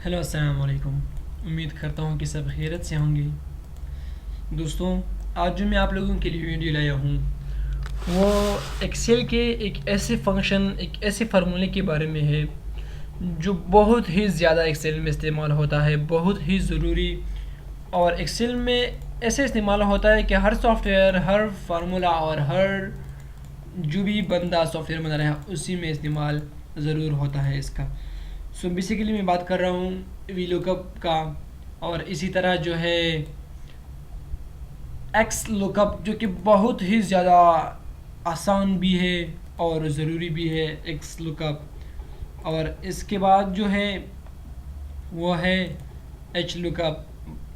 Hello अस्सलाम वालेकुम। उम्मीद करता हूँ कि सब खैरियत से होंगे। दोस्तों, आज जो मैं आप लोगों के लिए वीडियो लाया हूँ वो एक्सेल के एक ऐसे फंक्शन, एक ऐसे फार्मूले के बारे में है जो बहुत ही ज़्यादा एक्सेल में इस्तेमाल होता है, बहुत ही ज़रूरी। और एक्सेल में ऐसे इस्तेमाल होता है कि हर सॉफ्टवेयर, हर फार्मूला और हर जो भी बंदा सॉफ्टवेयर बना रहा है उसी में इस्तेमाल ज़रूर होता है इसका। सो बेसिकली मैं बात कर रहा हूँ वी लुकअप का, और इसी तरह जो है एक्स लुकअप, जो कि बहुत ही ज़्यादा आसान भी है और ज़रूरी भी है एक्स लुकअप। और इसके बाद जो है वो है एच लुकअप।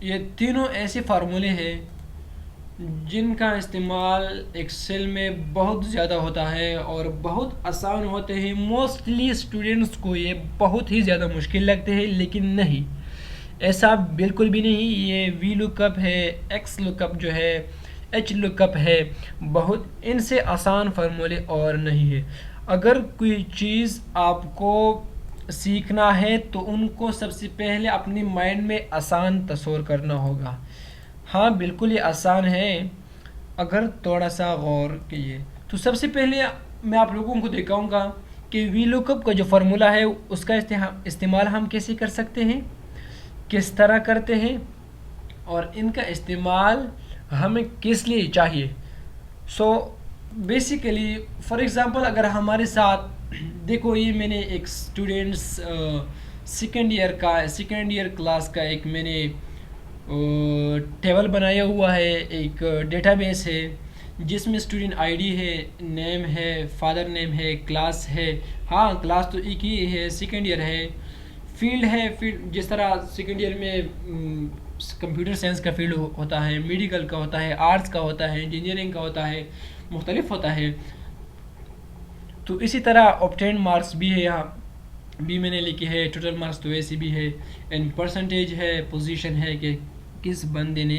ये तीनों ऐसे फार्मूले हैं जिनका इस्तेमाल एक्सेल में बहुत ज़्यादा होता है और बहुत आसान होते हैं। मोस्टली स्टूडेंट्स को ये बहुत ही ज़्यादा मुश्किल लगते हैं, लेकिन नहीं, ऐसा बिल्कुल भी नहीं। ये वी लुकअप है, एक्स लुकअप जो है, एच लुकअप है, बहुत इनसे आसान फार्मूले और नहीं है। अगर कोई चीज़ आपको सीखना है तो उनको सबसे पहले अपने माइंड में आसान तस्वर करना होगा। हाँ, बिल्कुल ये आसान है अगर थोड़ा सा गौर कीजिए। तो सबसे पहले मैं आप लोगों को दिखाऊंगा कि वी लुकअप का जो फार्मूला है उसका इस्तेमाल हम कैसे कर सकते हैं, किस तरह करते हैं, और इनका इस्तेमाल हमें किस लिए चाहिए। सो बेसिकली फॉर एग्ज़ाम्पल, अगर हमारे साथ देखो, ये मैंने एक स्टूडेंट्स सेकेंड ईयर क्लास का एक मैंने टेबल बनाया हुआ है, एक डेटाबेस है जिसमें स्टूडेंट आईडी है, नेम है, फादर नेम है, क्लास है। हाँ, क्लास तो एक ही है, सेकेंड ईयर है। फील्ड है, फील्ड जिस तरह सेकेंड ईयर में कंप्यूटर साइंस का फील्ड होता है, मेडिकल का होता है, आर्ट्स का होता है, इंजीनियरिंग का होता है, मुख्तलिफ होता है। तो इसी तरह ऑब्टेन मार्क्स भी है, यहाँ भी मैंने लिखी है, टोटल मार्क्स तो वैसे भी है, एंड परसेंटेज है, पोजीशन है कि किस बंदे ने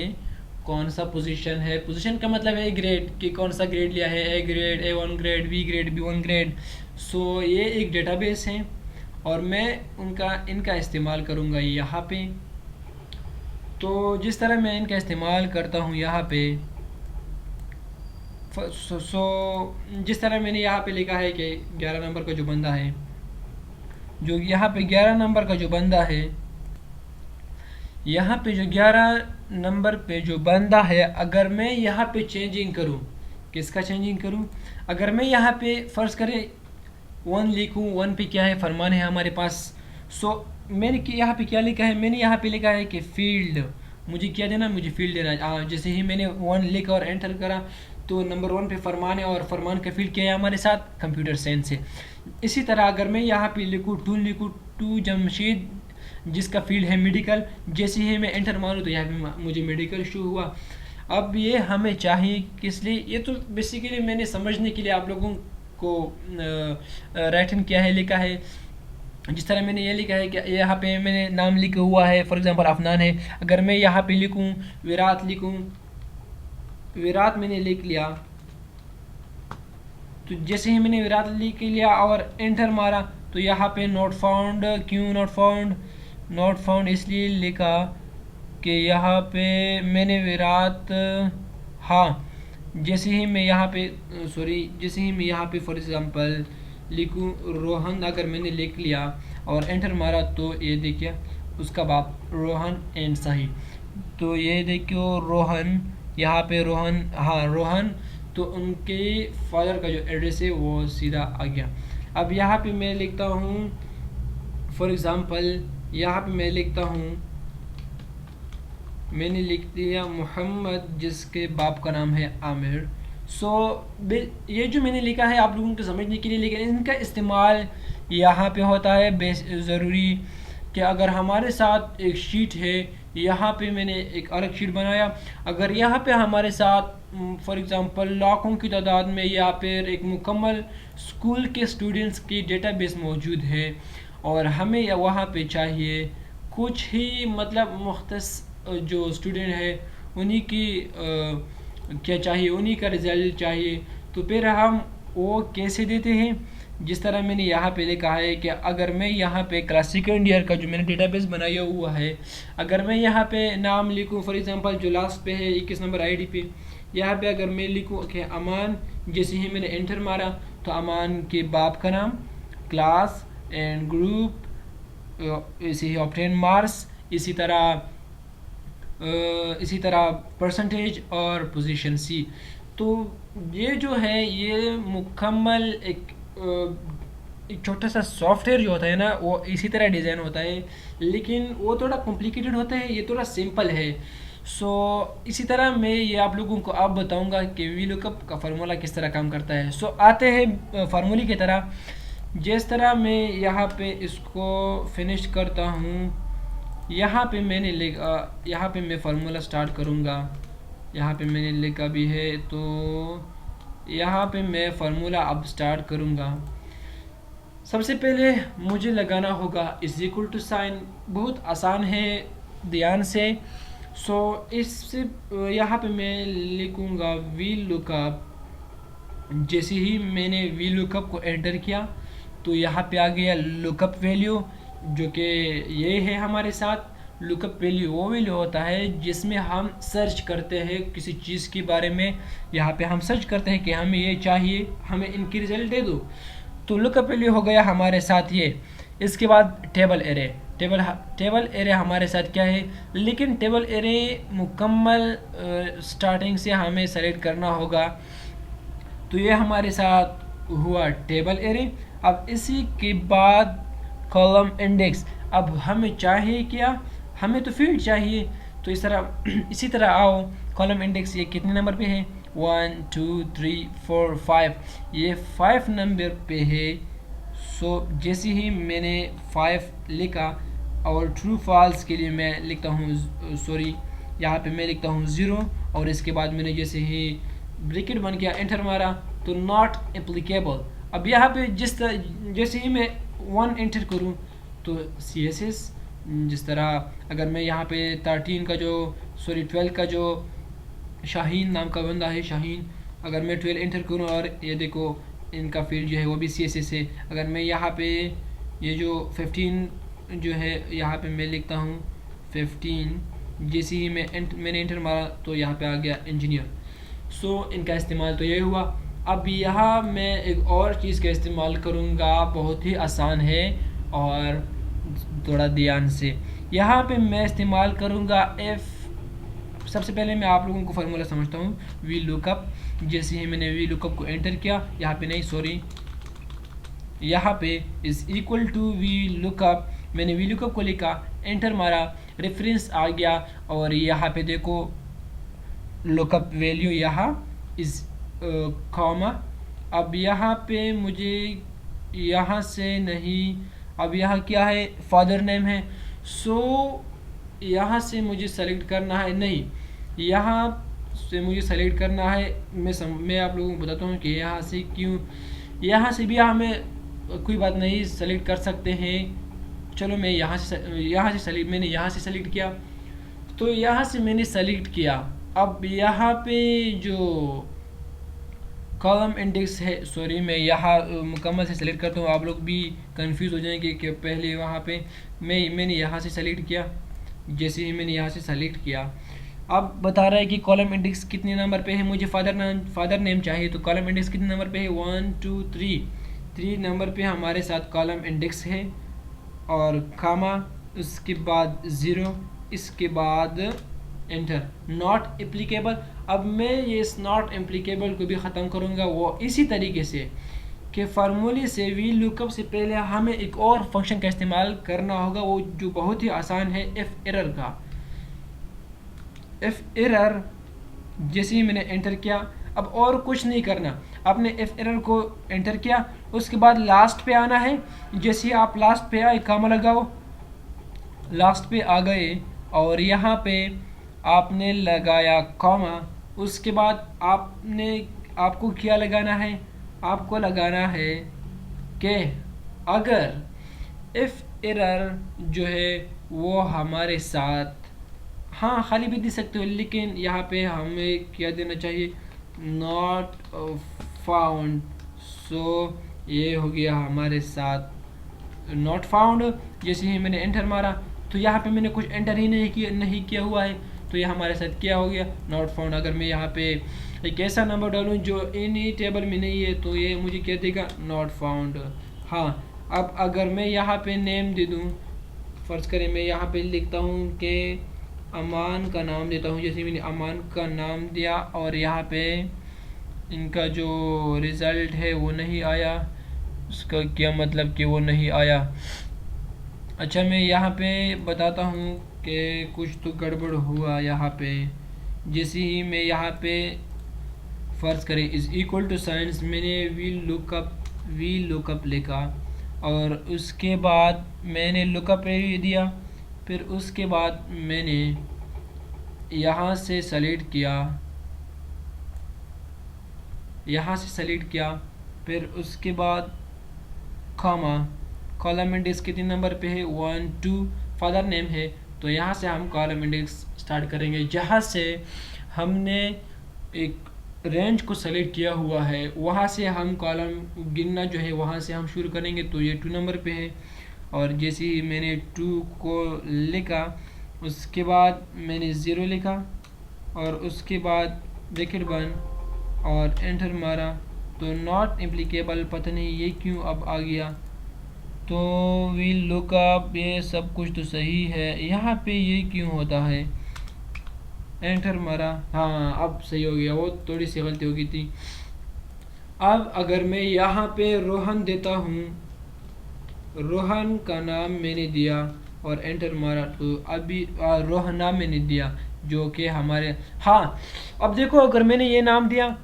कौन सा पोजीशन है। पोजीशन का मतलब है ग्रेड, कि कौन सा ग्रेड लिया है, A grade, A1 grade, B grade, B1 grade. So ये एक डेटाबेस है और मैं इनका इस्तेमाल करूँगा यहाँ पे। तो जिस तरह मैं इनका इस्तेमाल करता हूँ यहाँ पे, जिस तरह मैंने यहाँ पे लिखा है कि 11 नंबर का जो बंदा है, जो यहाँ पे 11 नंबर का जो बंदा है, यहाँ पे जो 11 नंबर पे जो बंदा है, अगर मैं यहाँ पे चेंजिंग करूँ, किसका चेंजिंग करूँ, अगर मैं यहाँ पे फ़र्ज़ करें 1 लिखूँ, 1 पे क्या है, फरमान है हमारे पास। सो मैंने यहाँ पे क्या लिखा है, मैंने यहाँ पे लिखा है कि फील्ड, मुझे क्या देना, मुझे फील्ड देना। जैसे ही मैंने 1 लिखा और एंटर करा तो नंबर 1 पे फरमान है, और फरमान का फील्ड क्या है हमारे साथ, कंप्यूटर साइंस है। इसी तरह अगर मैं यहाँ पे लिखूँ 2 लिखूँ, 2 जमशेद, जिसका फील्ड है मेडिकल, जैसे ही मैं एंटर मारूँ तो यहाँ पे मुझे मेडिकल शो हुआ। अब ये हमें चाहिए किस लिए, ये तो बेसिकली मैंने समझने के लिए आप लोगों को राइटन किया है, लिखा है। जिस तरह मैंने ये लिखा है कि यहाँ पे मैंने नाम लिखा हुआ है, फॉर एग्जांपल अफनान है। अगर मैं यहाँ पे लिखूँ विराट, लिखूँ विराट, मैंने लिख लिया, तो जैसे ही मैंने विराट लिख लिया और एंटर मारा तो यहाँ पे नॉट फाउंड, क्यों नॉट फाउंड, नॉट फाउंड इसलिए लिखा कि यहाँ पे मैंने विराट, हाँ, जैसे ही मैं यहाँ पे जैसे ही मैं यहाँ पे फॉर एग्ज़ाम्पल लिखूँ रोहन, अगर मैंने लिख लिया और एंटर मारा तो ये देखिए उसका बाप रोहन एंड सही। तो ये देखियो रोहन, यहाँ पे रोहन, हाँ रोहन, तो उनके फादर का जो एड्रेस है वो सीधा आ गया। अब यहाँ पे मैं लिखता हूँ फॉर एग्ज़ाम्पल, यहाँ पे मैं लिखता हूँ, मैंने लिख दिया मोहम्मद, जिसके बाप का नाम है आमिर। सो ये जो मैंने लिखा है आप लोगों को समझने के लिए, लेकिन इनका इस्तेमाल यहाँ पे होता है ज़रूरी कि अगर हमारे साथ एक शीट है, यहाँ पे मैंने एक अलग शीट बनाया, अगर यहाँ पे हमारे साथ फॉर एग्ज़ाम्पल लाखों की तादाद में यहाँ पे एक मुकम्मल स्कूल के स्टूडेंट्स की डेटाबेस मौजूद है, और हमें वहाँ पे चाहिए कुछ ही मतलब मुख्तस जो स्टूडेंट है उन्हीं की क्या चाहिए, उन्हीं का रिज़ल्ट चाहिए। तो फिर हम वो कैसे देते हैं जिस तरह मैंने यहाँ पे लिखा है कि अगर मैं यहाँ पे क्लास सेकेंड ईयर का जो मैंने डेटाबेस बनाया हुआ है, अगर मैं यहाँ पे नाम लिखूँ फॉर एग्जांपल जो लास्ट पे है 21 नंबर आईडी पे, यहाँ पे अगर मैं लिखूँ कि अमान, जैसे ही मैंने एंटर मारा तो अमान के बाप का नाम, क्लास एंड ग्रुप, इसी ही ऑब्टेन मार्क्स, इसी तरह परसेंटेज और पोजीशन सी। तो ये जो है ये मुकम्मल एक छोटा सा सॉफ्टवेयर जो होता है ना वो इसी तरह डिज़ाइन होता है, लेकिन वो थोड़ा कॉम्प्लिकेटेड होता है, ये थोड़ा सिंपल है। सो इसी तरह मैं ये आप लोगों को अब बताऊंगा कि वी लुकअप का फार्मूला किस तरह काम करता है। सो आते हैं फार्मूले की तरह। जिस तरह मैं यहाँ पे इसको फिनिश करता हूँ, यहाँ पे मैं फार्मूला स्टार्ट करूँगा। यहाँ पे मैंने लिखा भी है, तो यहाँ पे मैं फार्मूला अब स्टार्ट करूँगा। सबसे पहले मुझे लगाना होगा इज इक्वल टू साइन, बहुत आसान है, ध्यान से। सो इससे यहाँ पे मैं लिखूँगा वी लुकअप। जैसे ही मैंने वी लुकअप को एंटर किया तो यहाँ पे आ गया लुकअप वैल्यू, जो कि ये है हमारे साथ। लुकअप वैल्यू वो वैल्यू होता है जिसमें हम सर्च करते हैं किसी चीज़ के बारे में। यहाँ पे हम सर्च करते हैं कि हमें ये चाहिए, हमें इनकी रिजल्ट दे दो, तो लुकअप वैल्यू हो गया हमारे साथ ये। इसके बाद टेबल एरे, टेबल एरे हमारे साथ क्या है, लेकिन टेबल एरे मुकम्मल स्टार्टिंग से हमें सेलेक्ट करना होगा। तो ये हमारे साथ हुआ टेबल एरे। अब इसी के बाद कॉलम इंडेक्स। अब हमें चाहिए क्या, हमें तो फील्ड चाहिए, तो इसी तरह आओ कॉलम इंडेक्स ये कितने नंबर पे है, 1 2 3 4 5, ये 5 नंबर पे है। सो जैसे ही मैंने 5 लिखा और ट्रू फॉल्स के लिए मैं लिखता हूँ यहाँ पे मैं लिखता हूँ 0, और इसके बाद मैंने जैसे ही ब्रैकेट बन गया एंटर मारा तो नॉट एप्लीकेबल। अब यहाँ पे जैसे ही मैं 1 एंटर करूँ तो CSS, जिस तरह अगर मैं यहाँ पे 12 का जो शाहीन नाम का बंदा है शाहीन, अगर मैं 12 एंटर करूँ और ये देखो इनका फील्ड जो है वो भी CSS है। अगर मैं यहाँ पे ये जो 15 जो है यहाँ पे मैं लिखता हूँ 15, जैसे ही मैंने एंटर मारा तो यहाँ पे आ गया इंजीनियर। सो इनका इस्तेमाल तो ये हुआ। अब यहाँ मैं एक और चीज़ का इस्तेमाल करूँगा, बहुत ही आसान है और थोड़ा ध्यान से। यहाँ पे मैं इस्तेमाल करूँगा सबसे पहले मैं आप लोगों को फार्मूला समझता हूँ, वी लुकअप। जैसे ही मैंने वी लुकअप को एंटर किया, यहाँ पे नहीं सॉरी, यहाँ पे is equal to VLOOKUP, मैंने वी लुकअप को लिखा, एंटर मारा, रेफरेंस आ गया, और यहाँ पे देखो लुकअप वैल्यू यहाँ इज कॉमा। अब यहाँ पे मुझे यहाँ से नहीं, अब यहाँ क्या है, फादर नेम है। सो यहाँ से मुझे सेलेक्ट करना है, नहीं यहाँ से मुझे सेलेक्ट करना है। मैं आप लोगों को बताता हूँ कि यहाँ से क्यों, यहाँ से भी हमें कोई बात नहीं सेलेक्ट कर सकते हैं। चलो मैं मैंने यहाँ से सेलेक्ट किया, तो यहाँ से मैंने सेलेक्ट किया। अब यहाँ पे जो कॉलम इंडेक्स है, सॉरी मैं यहाँ मुकम्मल से सेलेक्ट करता हूँ, आप लोग भी कंफ्यूज हो जाएंगे कि पहले वहाँ पे मैंने यहाँ से सेलेक्ट किया। जैसे ही मैंने यहाँ से सेलेक्ट किया, अब बता रहा है कि कॉलम इंडेक्स कितने नंबर पे है, मुझे फादर नेम चाहिए, तो कॉलम इंडेक्स कितने नंबर पे है, 1 2 3 नंबर पे हमारे साथ कॉलम इंडेक्स है, और कामा, उसके बाद 0, इसके बाद एंटर, नॉट एप्लीकेबल। अब मैं ये इस नॉट एप्लीकेबल को भी ख़त्म करूँगा, वो इसी तरीके से कि फार्मूले से वी लुकअप से पहले हमें एक और फंक्शन का इस्तेमाल करना होगा, वो जो बहुत ही आसान है, एफ एरर का। एफ एरर जैसे ही मैंने एंटर किया, अब और कुछ नहीं करना, आपने एफ एरर को एंटर किया, उसके बाद लास्ट पे आना है। जैसे ही आप लास्ट पे आए, कामा लगाओ, लास्ट पे आ गए और यहाँ पे आपने लगाया कॉमा, उसके बाद आपको क्या लगाना है, आपको लगाना है कि अगर इफ एरर जो है वो हमारे साथ, हाँ खाली भी दे सकते हो, लेकिन यहाँ पे हमें क्या देना चाहिए, नॉट फाउंड। सो ये हो गया हमारे साथ नॉट फाउंड। जैसे ही मैंने एंटर मारा तो यहाँ पे मैंने कुछ एंटर ही नहीं किया हुआ है, तो ये हमारे साथ क्या हो गया, नॉट फाउंड। अगर मैं यहाँ पे एक ऐसा नंबर डालूँ जो इन्हीं टेबल में नहीं है तो ये मुझे क्या देगा, नॉट फाउंड। हाँ, अब अगर मैं यहाँ पे नेम दे दूँ, फ़र्ज़ करें मैं यहाँ पे लिखता हूँ कि अमान का नाम देता हूँ, जैसे मैंने अमान का नाम दिया और यहाँ पे इनका जो रिज़ल्ट है वो नहीं आया, उसका क्या मतलब कि वो नहीं आया। अच्छा, मैं यहाँ पे बताता हूँ कि कुछ तो गड़बड़ हुआ यहाँ पे। जैसे ही मैं यहाँ पे फ़र्ज़ करें इज़ इक्वल टू साइंस, मैंने वी लुकअप लिखा और उसके बाद मैंने लुकअप दिया, फिर उसके बाद मैंने यहाँ से सेलेक्ट किया, फिर उसके बाद कॉमा, कॉलम इंडेक्स कितने नंबर पे है, 1 2, फादर नेम है तो यहाँ से हम कॉलम इंडेक्स स्टार्ट करेंगे। जहाँ से हमने एक रेंज को सेलेक्ट किया हुआ है वहाँ से हम कॉलम गिनना जो है वहाँ से हम शुरू करेंगे, तो ये 2 नंबर पे है। और जैसे ही मैंने 2 को लिखा उसके बाद मैंने 0 लिखा और उसके बाद ब्रैकेट बंद और एंटर मारा, तो नॉट एप्लीकेबल, पता नहीं ये क्यों अब आ गया। तो वील लुकअप ये सब कुछ तो सही है, यहाँ पे ये क्यों होता है, एंटर मारा, हाँ अब सही हो गया, वो थोड़ी सी गलती हो गई थी। अब अगर मैं यहाँ पे रोहन देता हूँ, रोहन का नाम मैंने दिया और एंटर मारा, तो अभी रोहन नाम मैंने दिया जो कि हमारे, हाँ अब देखो अगर मैंने ये नाम दिया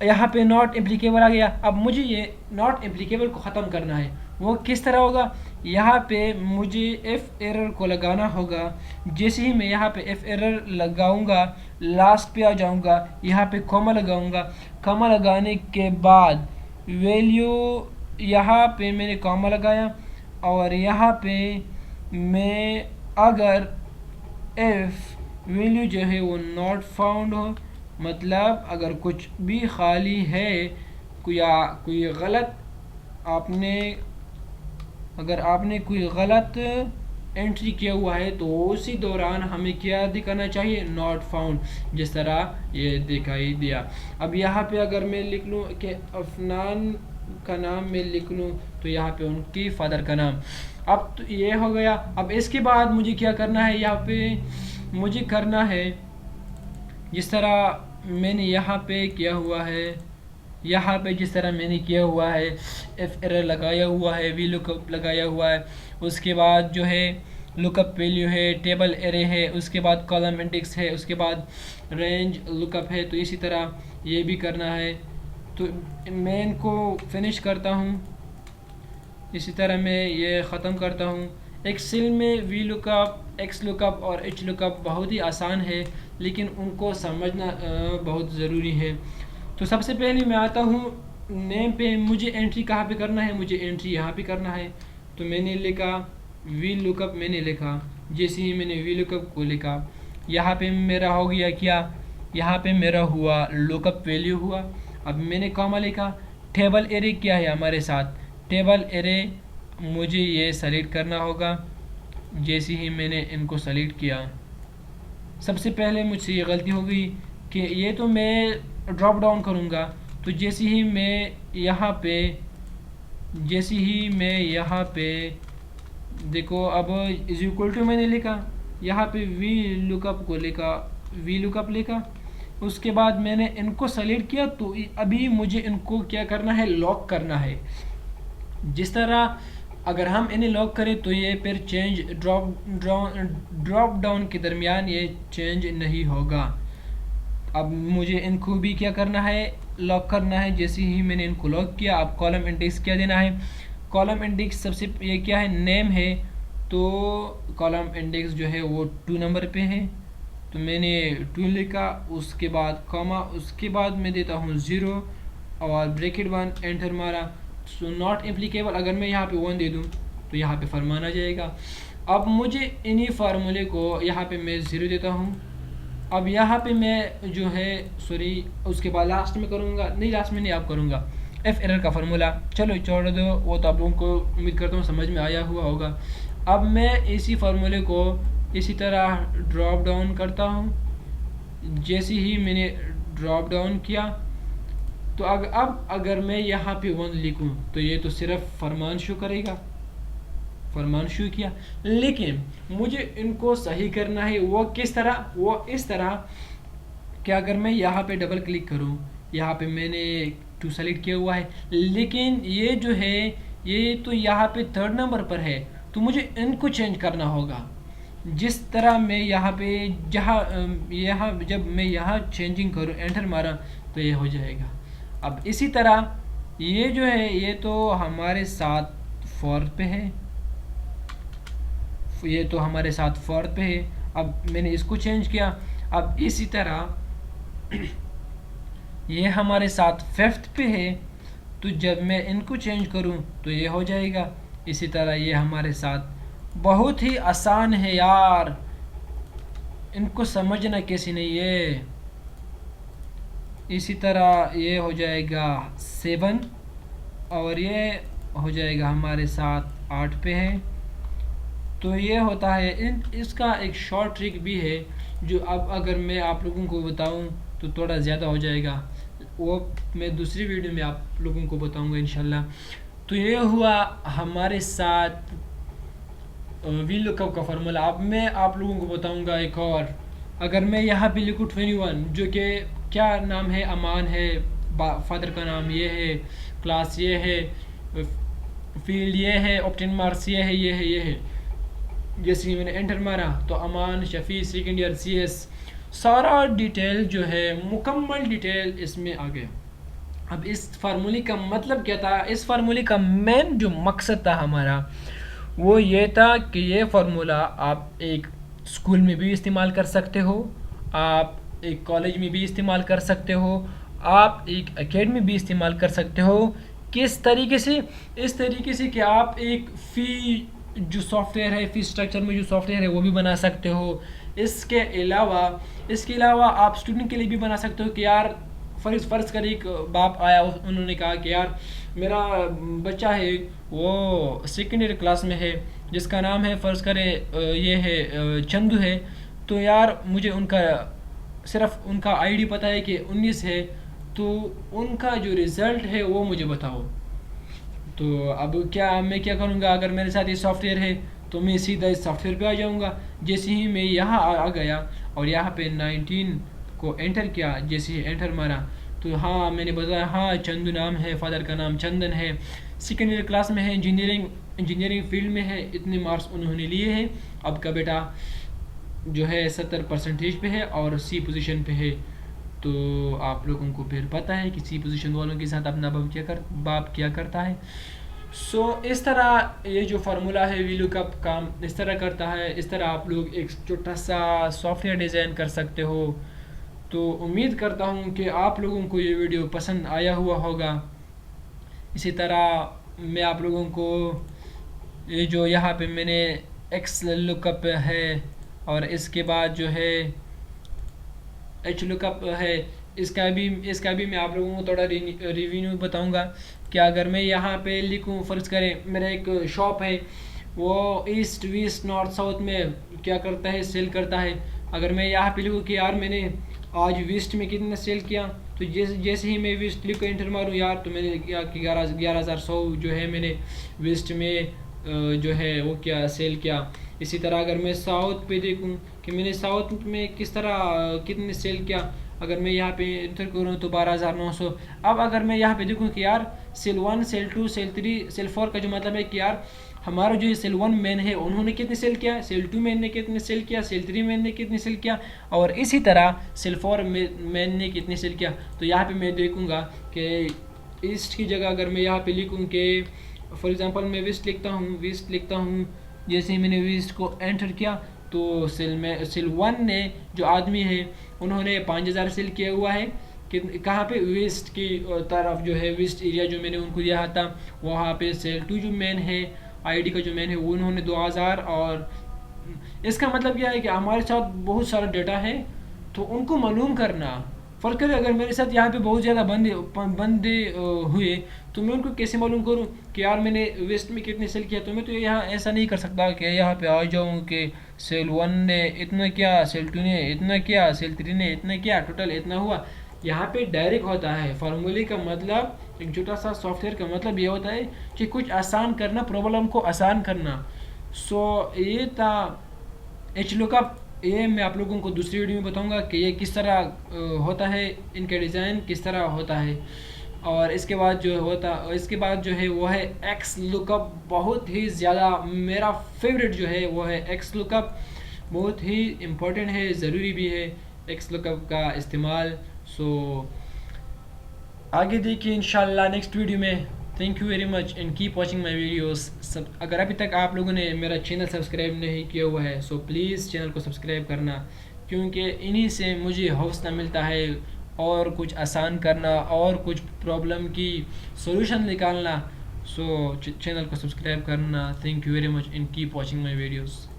यहाँ पे नॉट एप्लीकेबल आ गया। अब मुझे ये नॉट एप्लीकेबल को ख़त्म करना है, वो किस तरह होगा, यहाँ पे मुझे एफ एरर को लगाना होगा। जैसे ही मैं यहाँ पे एफ एरर लगाऊंगा, लास्ट पे आ जाऊंगा, यहाँ पे कॉमा लगाऊंगा, कॉमा लगाने के बाद वैल्यू, यहाँ पे मैंने कॉमा लगाया और यहाँ पे मैं अगर एफ वैल्यू जो है वो नॉट फाउंड हो, मतलब अगर कुछ भी खाली है या कोई गलत अगर आपने कोई गलत एंट्री किया हुआ है तो उसी दौरान हमें क्या दिखाना चाहिए, नॉट फाउंड, जिस तरह ये दिखाई दिया। अब यहाँ पे अगर मैं लिख लूँ कि अफनान का नाम मैं लिख लूँ तो यहाँ पे उनकी फादर का नाम, अब तो ये हो गया। अब इसके बाद मुझे क्या करना है, यहाँ पे मुझे करना है जिस तरह मैंने यहाँ पे किया हुआ है, यहाँ पे जिस तरह मैंने किया हुआ है, एफ एरर लगाया हुआ है, वी लुकअप लगाया हुआ है, उसके बाद जो है लुकअप वैल्यू है, टेबल एरे है, उसके बाद कॉलम इंडेक्स है, उसके बाद रेंज लुकअप है, तो इसी तरह ये भी करना है। तो मैं इनको फिनिश करता हूँ, इसी तरह मैं ये ख़त्म करता हूँ। एक्सेल में वी लुकअप, एक्स लुकअप और एच लुकअप बहुत ही आसान है, लेकिन उनको समझना बहुत ज़रूरी है। तो सबसे पहले मैं आता हूँ नेम पे, मुझे एंट्री कहाँ पे करना है, मुझे एंट्री यहाँ पे करना है। तो मैंने लिखा वी लुकअप, मैंने लिखा, जैसे ही मैंने वी लुकअप को लिखा यहाँ पे मेरा हो गया क्या, यहाँ पे मेरा हुआ लुकअप वैल्यू हुआ। अब मैंने कॉमा लिखा, टेबल एरे क्या है हमारे साथ, टेबल एरे मुझे ये सेलेक्ट करना होगा। जैसे ही मैंने इनको सेलेक्ट किया, सबसे पहले मुझसे ये गलती हो गई कि ये तो मैं ड्रॉप डाउन करूँगा, तो जैसे ही मैं यहाँ पे देखो, अब इज इक्वल टू मैंने लिखा, यहाँ पे वी लुकअप लिखा, उसके बाद मैंने इनको सेलेक्ट किया। तो अभी मुझे इनको क्या करना है, लॉक करना है। जिस तरह अगर हम इन्हें लॉक करें तो ये फिर चेंज ड्रॉप डाउन के दरमियान ये चेंज नहीं होगा। अब मुझे इनको भी क्या करना है, लॉक करना है। जैसे ही मैंने इनको लॉक किया, अब कॉलम इंडेक्स क्या देना है, कॉलम इंडेक्स सबसे ये क्या है, नेम है, तो कॉलम इंडेक्स जो है वो 2 नंबर पे है, तो मैंने 2 लिखा, उसके बाद कॉमा, उसके बाद मैं देता हूँ 0 और ब्रैकेट बंद, एंटर मारा। सो नॉट एप्लीकेबल, अगर मैं यहाँ पे 1 दे दूँ तो यहाँ पे फरमान आ जाएगा। अब मुझे इन्हीं फार्मूले को यहाँ पे मैं 0 देता हूँ। अब यहाँ पे मैं जो है उसके बाद लास्ट में करूँगा, नहीं लास्ट में नहीं, आप करूँगा, एफ एरर का फार्मूला। चलो छोड़ दो, वो तो आप लोगों को उम्मीद करता हूँ समझ में आया हुआ होगा। अब मैं इसी फार्मूले को इसी तरह ड्रॉप डाउन करता हूँ। जैसे ही मैंने ड्रॉप डाउन किया तो अब अगर मैं यहाँ पे 1 लिखूँ तो ये तो सिर्फ फरमान शो करेगा, फरमान शो किया। लेकिन मुझे इनको सही करना है। वो किस तरह? वो इस तरह कि अगर मैं यहाँ पे डबल क्लिक करूँ, यहाँ पे मैंने 2 सेलेक्ट किया हुआ है, लेकिन ये जो है ये तो यहाँ पे 3rd नंबर पर है, तो मुझे इनको चेंज करना होगा। जिस तरह मैं यहाँ पे यहाँ जब मैं यहाँ चेंजिंग करूँ, एंटर मारा तो ये हो जाएगा। अब इसी तरह ये जो है ये तो हमारे साथ 4th पे है, ये तो हमारे साथ 4th पे है। अब मैंने इसको चेंज किया। अब इसी तरह ये हमारे साथ 5th पे है, तो जब मैं इनको चेंज करूं तो ये हो जाएगा। इसी तरह ये हमारे साथ, बहुत ही आसान है यार, इनको समझना कैसे नहीं है। इसी तरह ये हो जाएगा 7 और ये हो जाएगा हमारे साथ 8 पे है। तो ये होता है। इसका एक शॉर्ट ट्रिक भी है जो अब अगर मैं आप लोगों को बताऊं तो थोड़ा ज़्यादा हो जाएगा, वो मैं दूसरी वीडियो में आप लोगों को बताऊंगा इंशाल्लाह। तो ये हुआ हमारे साथ वी लुकअप का फार्मूला। अब मैं आप लोगों को बताऊंगा एक और। अगर मैं यहाँ पे लिखूँ 21, जो कि क्या नाम है, अमान है, फादर का नाम ये है, क्लास ये है, फील्ड ये है, ऑप्टेन मार्क्स ये है, ये है, ये है। जैसे ही मैंने एंटर मारा तो अमान शफी सेकेंड ईयर CS सारा डिटेल जो है, मुकम्मल डिटेल इसमें आ गया। अब इस फार्मूले का मतलब क्या था? इस फार्मूले का मेन जो मकसद था हमारा वो ये था कि ये फार्मूला आप एक स्कूल में भी इस्तेमाल कर सकते हो, आप एक कॉलेज में भी इस्तेमाल कर सकते हो, आप एक एकेडमी भी इस्तेमाल कर सकते हो। किस तरीके से? इस तरीके से कि आप एक फ़ी जो सॉफ्टवेयर है, फ़ी स्ट्रक्चर में जो सॉफ्टवेयर है वो भी बना सकते हो। इसके अलावा आप स्टूडेंट के लिए भी बना सकते हो कि यार फ़र्ज़ कर एक बाप आया, उन्होंने कहा कि यार मेरा बच्चा है वो सेकेंड ईयर क्लास में है, जिसका नाम है फ़र्ज़ करें ये है चंदू है, तो यार मुझे सिर्फ उनका आईडी पता है कि 19 है, तो उनका जो रिज़ल्ट है वो मुझे बताओ। तो अब मैं क्या करूँगा? अगर मेरे साथ ये सॉफ्टवेयर है तो मैं सीधा इस सॉफ्टवेयर पे आ जाऊँगा। जैसे ही मैं यहाँ आ गया और यहाँ पे 19 को एंटर किया, जैसे ही एंटर मारा तो हाँ मैंने बताया, हाँ चंदू नाम है, फादर का नाम चंदन है, सेकेंड ईयर क्लास में है, इंजीनियरिंग फील्ड में है, इतने मार्क्स उन्होंने लिए हैं। अब का बेटा जो है 70% पे है और C पोजीशन पे है। तो आप लोगों को फिर पता है कि C पोजीशन वालों के साथ अपना बाप क्या करता है। इस तरह ये जो फार्मूला है वी लुकअप काम इस तरह करता है। इस तरह आप लोग एक छोटा सा सॉफ्टवेयर डिज़ाइन कर सकते हो। तो उम्मीद करता हूँ कि आप लोगों को ये वीडियो पसंद आया हुआ होगा। इसी तरह मैं आप लोगों को ये जो यहाँ पे मैंने एक्स लुकअप है और इसके बाद जो है एच लुकअप है, इसका भी मैं आप लोगों को थोड़ा रिव्यू बताऊंगा कि अगर मैं यहाँ पे लिखूँ, फ़र्ज़ करें मेरा एक शॉप है, वो ईस्ट वेस्ट नॉर्थ साउथ में क्या करता है, सेल करता है। अगर मैं यहाँ पे लिखूँ कि यार मैंने आज वेस्ट में कितना सेल किया, तो जैसे ही मैं वेस्ट लिख कर एंटर मारूँ यार, तो मैंने 11,100 जो है मैंने वेस्ट में जो है वो क्या सेल किया। इसी तरह अगर मैं साउथ पे देखूँ कि मैंने साउथ में किस तरह कितने सेल किया, अगर मैं यहाँ पे एंटर करूँ तो 12,900। अब अगर मैं यहाँ पे देखूँ कि यार सेल 1, सेल 2, सेल 3, सेल 4 का जो मतलब है कि यार हमारा जो सेल 1 मैन है उन्होंने कितने सेल किया, सेल 2 मैन ने कितने सेल किया, सेल 3 मैन ने कितने सेल किया, और इसी तरह सेल 4 मैन ने कितने सेल किया। तो यहाँ पे मैं देखूँगा कि ईस्ट की जगह अगर मैं यहाँ पे लिखूँ कि फॉर एग्ज़ाम्पल मैं वेस्ट लिखता हूँ, जैसे ही मैंने वेस्ट को एंटर किया तो सेल 1 ने जो आदमी है उन्होंने 5,000 सेल किया हुआ है कि कहाँ पे, वेस्ट की तरफ जो है, वेस्ट एरिया जो मैंने उनको दिया था वहाँ पे। सेल 2 जो मैन है, आईडी का जो मैन है, वो उन्होंने 2,000। और इसका मतलब क्या है कि हमारे साथ बहुत सारा डेटा है, तो उनको मालूम करना फ़र्क करें अगर मेरे साथ यहाँ पे बहुत ज़्यादा बंदे हुए तो मैं उनको कैसे मालूम करूँ कि यार मैंने वेस्ट में कितने सेल किया। तो मैं तो यहाँ ऐसा नहीं कर सकता कि यहाँ पे आ जाऊँ कि सेल 1 ने इतना किया, सेल 2 ने इतना किया, सेल 3 ने इतना किया, टोटल इतना हुआ। यहाँ पे डायरेक्ट होता है फार्मूले का मतलब, एक छोटा सा सॉफ्टवेयर का मतलब ये होता है कि कुछ आसान करना, प्रॉब्लम को आसान करना। सो ये था एच लुकअप। ये मैं आप लोगों को दूसरी वीडियो में बताऊंगा कि ये किस तरह होता है, इनका डिज़ाइन किस तरह होता है। और इसके बाद जो है वो है एक्स लुकअप। बहुत ही ज़्यादा मेरा फेवरेट जो है वो है एक्स लुकअप। बहुत ही इम्पोर्टेंट है, ज़रूरी भी है एक्स लुकअप का इस्तेमाल। सो आगे देखिए इंशाल्लाह नेक्स्ट वीडियो में। Thank you very much and keep watching my videos. सब अगर अभी तक आप लोगों ने मेरा चैनल सब्सक्राइब नहीं किया हुआ है सो प्लीज़ चैनल को सब्सक्राइब करना, क्योंकि इन्हीं से मुझे हौसला मिलता है और कुछ आसान करना और कुछ प्रॉब्लम की सॉल्यूशन निकालना। सो चैनल को सब्सक्राइब करना। Thank you very much and keep watching my videos.